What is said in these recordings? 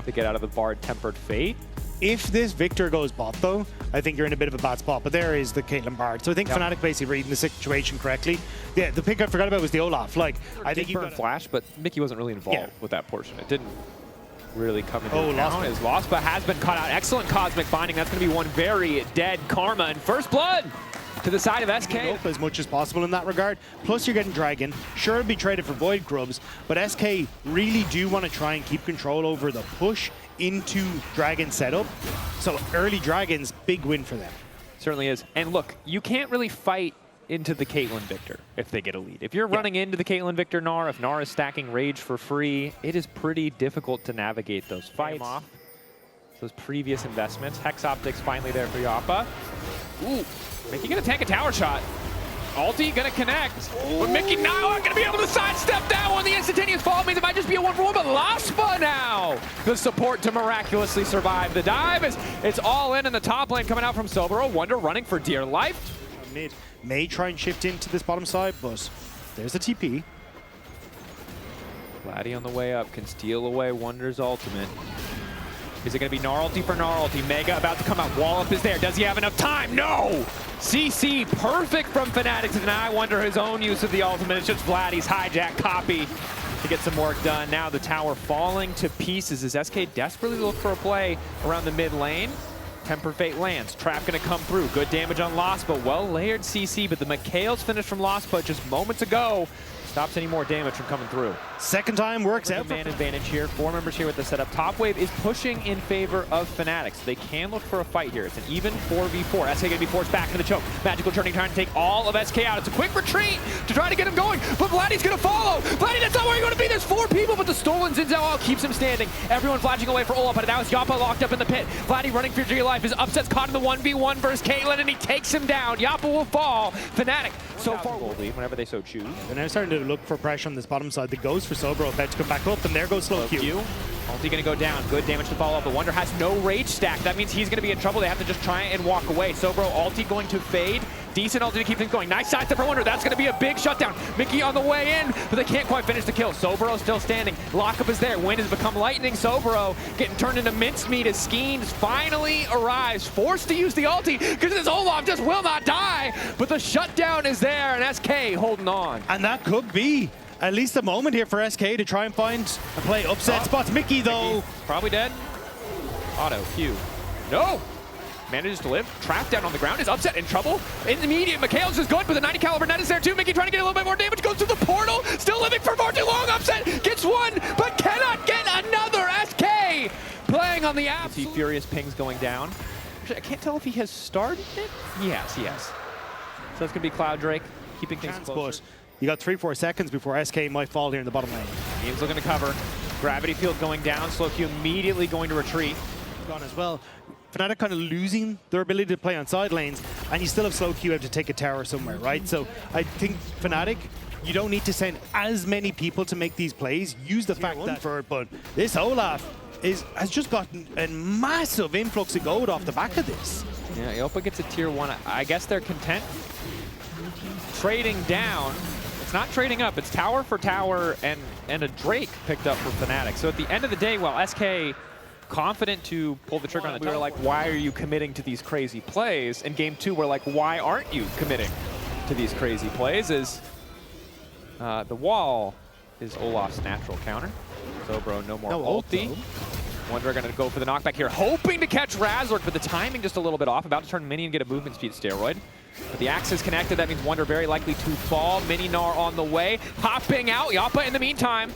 to get out of the Bard Tempered Fate. If this Victor goes bot, though, I think you're in a bit of a bad spot. But there is the Caitlyn Bard. So I think Fnatic basically reading the situation correctly. Yeah, the pick I forgot about was the Olaf. Like, I think you Flash, but Mickey wasn't really involved with that portion. It didn't really come into account. His loss, but has been caught out. Excellent Cosmic Binding. That's going to be one very dead Karma. And first blood to the side of SK. Up as much as possible in that regard. Plus, you're getting Dragon. Sure, it'll be traded for Void Grubs, but SK really do want to try and keep control over the push into Dragon setup. So early Dragons, big win for them. Certainly is. And look, you can't really fight into the Caitlyn Victor if they get a lead. If you're running into the Caitlyn Victor Gnar, if Gnar is stacking Rage for free, it is pretty difficult to navigate those fights. Those previous investments. Hex Optics finally there for Yappa. Ooh, Mickey gonna tank a tower shot. Ulti gonna connect, but Mickey now not gonna be able to sidestep that one. The instantaneous fall means it might just be a 1-for-1, but Laspa now the support to miraculously survive the dive. It's all in the top lane coming out from Sobero. Wonder running for dear life. Mid may try and shift into this bottom side, but there's a TP. Vladdy on the way up can steal away Wonder's ultimate. Is it going to be Gnarlty for Gnarlty? Mega about to come out. Wallop is there. Does he have enough time? No! CC perfect from Fnatic to deny Wonder his own use of the ultimate. It's just Vladdy's hijack copy to get some work done. Now the tower falling to pieces as SK desperately look for a play around the mid lane. Temper Fate lands. Trap going to come through. Good damage on Laspa. Well layered CC, but the Mikhail's finish from Laspa just moments ago stops any more damage from coming through. Second time works out. Man advantage here. 4 members here with the setup. Top wave is pushing in favor of Fnatic, so they can look for a fight here. It's an even 4v4. SK going to be forced back to the choke. Magical Turning trying to take all of SK out. It's a quick retreat to try to get him going, but Vladdy's going to follow. Vladdy, that's not where you're going to be. There's 4 people, but the stolen Zinzao keeps him standing. Everyone flashing away for Olaf, but now it's Yappa locked up in the pit. Vladdy running for dear life. His upset's caught in the 1v1 versus Caitlyn, and he takes him down. Yappa will fall. Fnatic so far will lead whenever they so choose. They're now starting to look for pressure on this bottom side. The ghost for Sobero about to come back up, and there goes slow Q. Ulti going to go down. Good damage to follow up. The Wonder has no rage stack. That means he's going to be in trouble. They have to just try and walk away. Sobero ulti going to fade. Decent ulti to keep things going. Nice sidestep for Wonder. That's going to be a big shutdown. Mickey on the way in, but they can't quite finish the kill. Sobero still standing. Lockup is there. Wind has become lightning. Sobero getting turned into mincemeat as Skeens finally arrives. Forced to use the ulti because his Olaf just will not die. But the shutdown is there, and SK holding on. And that could be at least a moment here for SK to try and find a play. Upset spots Mickey, though. Mickey, probably dead. Auto, Q. No! Manages to live. Trapped down on the ground. Is Upset in trouble. Immediate Mikhail's is good, but the 90 caliber net is there too. Mickey trying to get a little bit more damage. Goes to the portal. Still living for far too long. Upset gets one, but cannot get another. SK playing on the app. See Furious pings going down. Actually, I can't tell if he has started it. Yes, he has. So it's going to be Cloud Drake keeping things close. You got 3-4 seconds before SK might fall here in the bottom lane. He's looking to cover. Gravity field going down. Slow Q immediately going to retreat. Gone as well. Fnatic kind of losing their ability to play on side lanes, and you still have slow Q have to take a tower somewhere, right? So I think Fnatic, you don't need to send as many people to make these plays. Use the fact that for it, but this Olaf has just gotten a massive influx of gold off the back of this. Yeah, Yopa gets a tier 1. I guess they're content trading down. It's not trading up, it's tower for tower and a Drake picked up for Fnatic. So at the end of the day, while SK confident to pull the trigger on the tower, we were like, why are you committing to these crazy plays? In game 2, we're like, why aren't you committing to these crazy plays? Is the wall is Olaf's natural counter. Sobero, no more ulti. Wonder going to go for the knockback here, hoping to catch Razork, but the timing just a little bit off. About to turn Mini and get a movement speed steroid. But the axe is connected. That means Wonder very likely to fall. Mini Gnar on the way. Popping out. Yappa in the meantime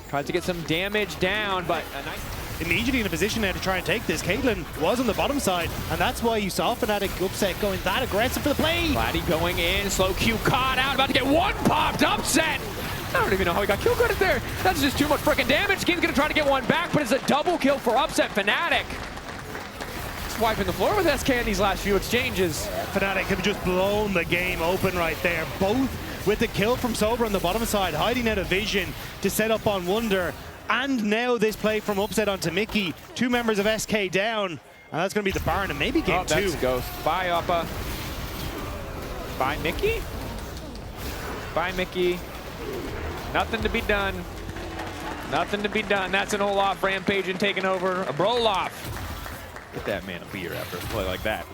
tries to get some damage down, but a nice... Immediately in a position now to try and take this. Caitlyn was on the bottom side, and that's why you saw Fnatic Upset going that aggressive for the play. Vladdy going in. Slow Q caught out. About to get one popped. Upset. I don't even know how he got kill credit there. That's just too much freaking damage. Skin's going to try to get one back, but it's a double kill for Upset. Fnatic wiping the floor with SK in these last few exchanges. Fnatic have just blown the game open right there. Both with the kill from Sobero on the bottom side, hiding out of vision to set up on Wonder. And now this play from Upset onto Mickey. 2 members of SK down. And that's going to be the Baron and maybe game 2. That's Ghost. Bye, Yappa. Bye, Mickey. Bye, Mickey. Nothing to be done. Nothing to be done. That's an Olaf rampage and taking over a Broloff. Get that man a beer after a play like that.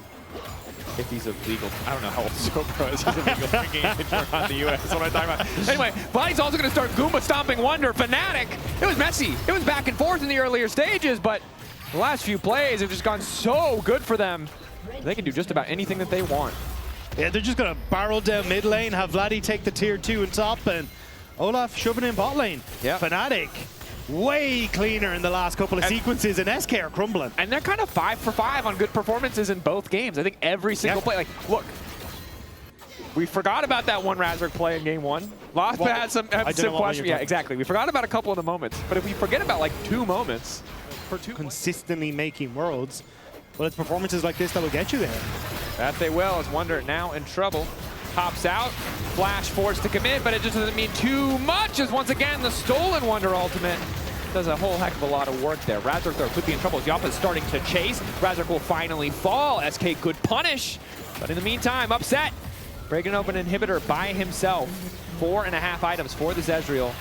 If he's a legal, I don't know how old Sobro is. He's a legal drinking age around the U.S. That's what I'm talking about. Anyway, Vladi's also going to start Goomba stomping Wonder. Fnatic, it was messy. It was back and forth in the earlier stages, but the last few plays have just gone so good for them. They can do just about anything that they want. Yeah, they're just going to barrel down mid lane, have Vladi take the tier 2 in top, and Olaf shoving in bot lane. Yeah. Fnatic, way cleaner in the last couple of sequences, and SK are crumbling. And they're kind of 5 for 5 on good performances in both games. I think every single play, like, look, we forgot about that one Razork play in game 1. Lost had some question. Yeah, exactly. We forgot about a couple of the moments. But if we forget about like 2 moments for 2 consistently making worlds, well, it's performances like this that will get you there. That they will, as Wonder now in trouble. Hops out, Flash forced to commit, but it just doesn't mean too much, as once again the stolen Wonder ultimate does a whole heck of a lot of work there. Razork though could be in trouble. Yapa is starting to chase. Razork will finally fall. SK could punish, but in the meantime, Upset breaking open an inhibitor by himself. 4.5 items for the Zezreal.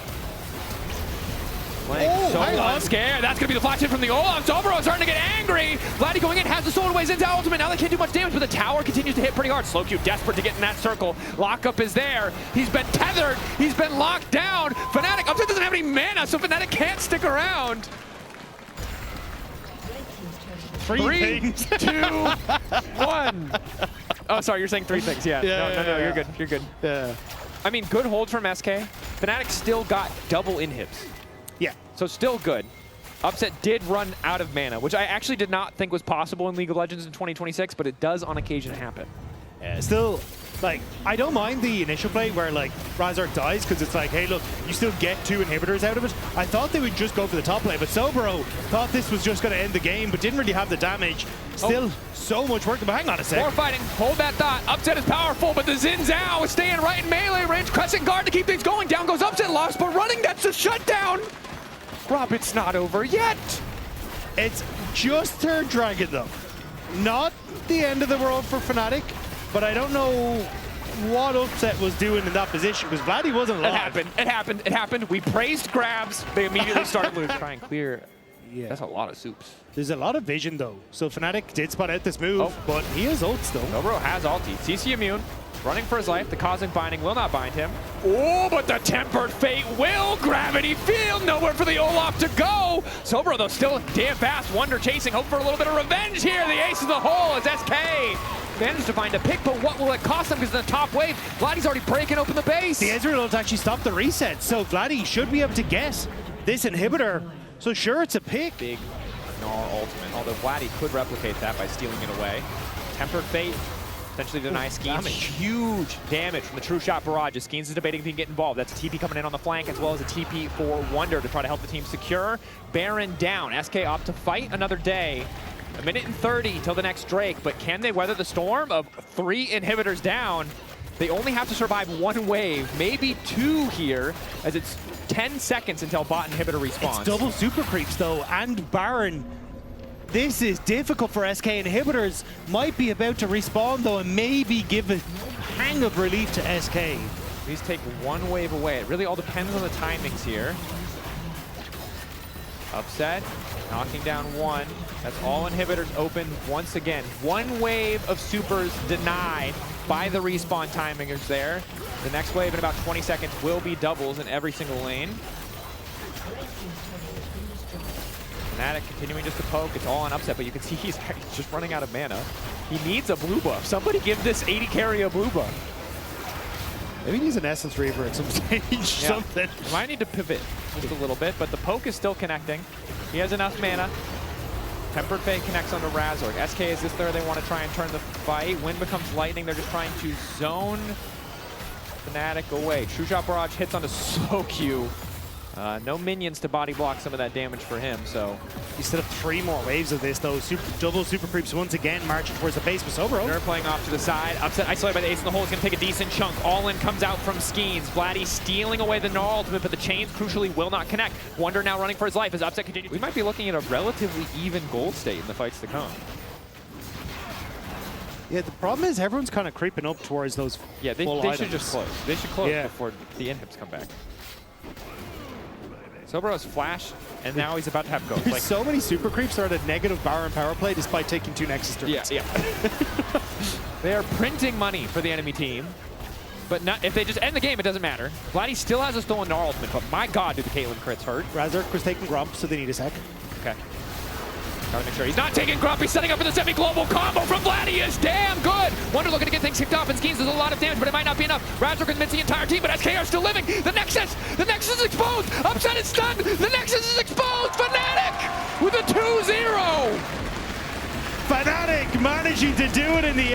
Playing so unscared. That's going to be the flash hit from the Olaf. Sobro is starting to get angry. Vladdy going in, has the stolen away into ultimate. Now they can't do much damage, but the tower continues to hit pretty hard. Slowq desperate to get in that circle. Lockup is there. He's been tethered. He's been locked down. Fnatic, Upset doesn't have any mana, so Fnatic can't stick around. 3, 2, 1. Oh, sorry, you're saying 3 things. Yeah. No, you're good. You're good. Yeah. I mean, good hold from SK. Fnatic still got double inhibs. Yeah. So still good. Upset did run out of mana, which I actually did not think was possible in League of Legends in 2026, but it does on occasion happen. Yeah, still, like, I don't mind the initial play where, like, Razork dies, because it's like, hey, look, you still get 2 inhibitors out of it. I thought they would just go for the top play, but Sobro thought this was just going to end the game, but didn't really have the damage. Still, so much work. But hang on a sec. More fighting. Hold that thought. Upset is powerful, but the Xin Zhao is staying right in melee range. Crescent guard to keep things going. Down goes Upset. Lost, but running, that's a shutdown. Rob, it's not over yet. It's just third dragon, though. Not the end of the world for Fnatic, but I don't know what Upset was doing in that position, because Vladdy wasn't alive. It happened. We praised grabs. They immediately started losing. Try and clear. Yeah. That's a lot of soups. There's a lot of vision, though. So Fnatic did spot out this move, but he has ult still. Dobro has ulti. CC immune. Running for his life. The Cosmic Binding will not bind him. Oh, but the Tempered Fate will. Gravity Field. Nowhere for the Olaf to go. Sobro, though, still damn fast. Wonder chasing. Hope for a little bit of revenge here. The ace of the hole is SK. Managed to find a pick, but what will it cost them? Because in the top wave, Vladdy's already breaking open the base. The Ezreal ult actually stopped the reset, so Vladdy should be able to get this inhibitor. So sure, it's a pick. Big Gnar ultimate, although Vladdy could replicate that by stealing it away. Tempered Fate. Essentially deny Skeens. Huge damage from the True Shot barrage. Skeens is debating if he can get involved. That's a TP coming in on the flank, as well as a TP for Wonder to try to help the team secure. Baron down. SK opt to fight another day. 1:30 till the next Drake, but can they weather the storm of 3 inhibitors down? They only have to survive 1 wave, maybe 2 here, as it's 10 seconds until bot inhibitor respawns. It's double super creeps, though, and Baron. This is difficult for SK. Inhibitors might be about to respawn, though, and maybe give a hang of relief to SK. These take 1 wave away. It really all depends on the timings here. Upset, knocking down 1. That's all inhibitors open once again. 1 wave of supers denied by the respawn timingers there. The next wave in about 20 seconds will be doubles in every single lane. Fnatic continuing just to poke. It's all on Upset, but you can see he's just running out of mana. He needs a blue buff. Somebody give this 80 carry a blue buff. Maybe he's an Essence Reaver at some stage. Something. Might need to pivot just a little bit, but the poke is still connecting. He has enough mana. Tempered Fate connects onto Razork. SK is this there. They want to try and turn the fight. Wind becomes lightning. They're just trying to zone Fnatic away. True Shot barrage hits onto Slowq. No minions to body block some of that damage for him, so. You still have 3 more waves of this, though. Double super creeps once again, marching towards the base with Sobro. They're playing off to the side. Upset isolated by the ace in the hole is going to take a decent chunk. All in comes out from Skeens. Vladdy stealing away the Gnar ultimate, but the chains crucially will not connect. Wonder now running for his life as Upset continues. We might be looking at a relatively even gold state in the fights to come. Yeah, the problem is everyone's kind of creeping up towards those. Yeah, they should just close. They should close before the inhibs come back. Sobro has flash, and now he's about to have ghost. There's so many super creeps are at a negative Baron power play despite taking 2 Nexus turrets. Yeah. They are printing money for the enemy team. But not, if they just end the game, it doesn't matter. Vladdy still has a stolen Gnar ultimate, but my god, do the Caitlyn crits hurt. Razork was taking Grump, so they need a sec. Okay. Gotta make sure he's not taking Grump. He's setting up for the semi-global combo from Vladdy is damn good. Wonder looking to get things kicked off, and Schemes does a lot of damage, but it might not be enough. Razor convinced the entire team, but SK are still living. The Nexus is exposed. Upset is stunned. The Nexus is exposed. Fnatic with a 2-0. Fnatic managing to do it in the